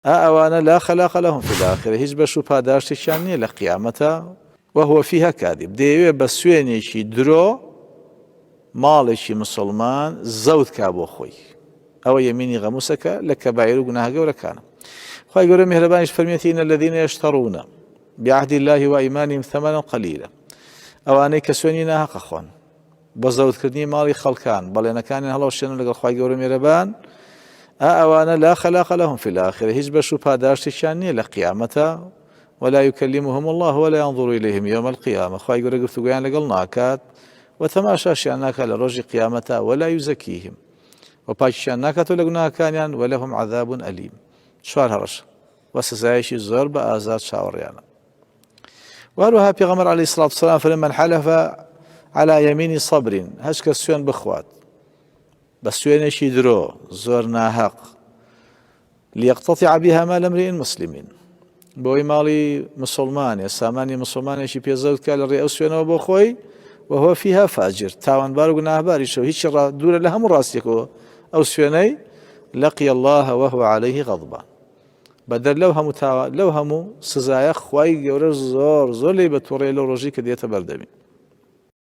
ئەوانە لا خەلاق لەهم فی الآخرە هیچ بەش و پاداشتێکیان نییە لە قیامەتە وهو فيها كاذب دەیەوێت بە سوێنێکی درۆ ماڵێکی مسلمان زەوت کا بۆ خۆی ئەوە یەمینی غەموسەکە لە کەبایر و گوناها گەورەکانە خوای گەورە میهرەبانیش فەرمێتی إن الذين يشترون بعهد الله وأيمانهم ثمنا قليلا ئەوانەی کە سوێنی ناحەق ئەخۆن بە زەوتکردنی ماڵی خەڵکان بەڵێنەکانیان هەڵەوشێنن لەگەڵ خوای گەورە میهرەبان ئەوانە لا خەلاق لەهم فی الآخرە هیچ بەش و پاداشتێکیان نییە لە قیامەتە ولا يكلمهم الله ولا ينظر إليهم يوم القيامة خوای گەورە گفتوگویان لەگەڵ ناکات وتەماشاشیان ناکات لە ڕۆژی قیامەتە ولا يزكيهم وپاکیشیان ناکاتەوە لە گوناهەکانیان ولهم عذاب أليم چوار هەڕەش وسزایەکی زۆر بە ئازاد چاوەڕیانە وهروها پێغەمبەر عەلەیهی سڵات وسەلام فەرمێ من حلف على يمين صبر هەچ کەس سوێن بخوات بە سوێنێکی درۆ زۆر ناحەق ليقتطع بها مال امرئ مسلم بۆی ماڵی مسلمانێ سامانی مسلمانێکی پێزەوت کا لە ڕێ ئەو سوێنەوە بۆ خۆی وهو فيها فاجر تاوانبار و گوناهباریشەوە هیچ دوورە لە هەموو ڕاستیەکەوە ئەو سوێنەی لقي الله وهو عليه غضبان بەدەر لەو هەموو سزایە خوای گەورە زۆر لێی بەتوڕێ لەو ڕۆژی کە دێتە بەردەمی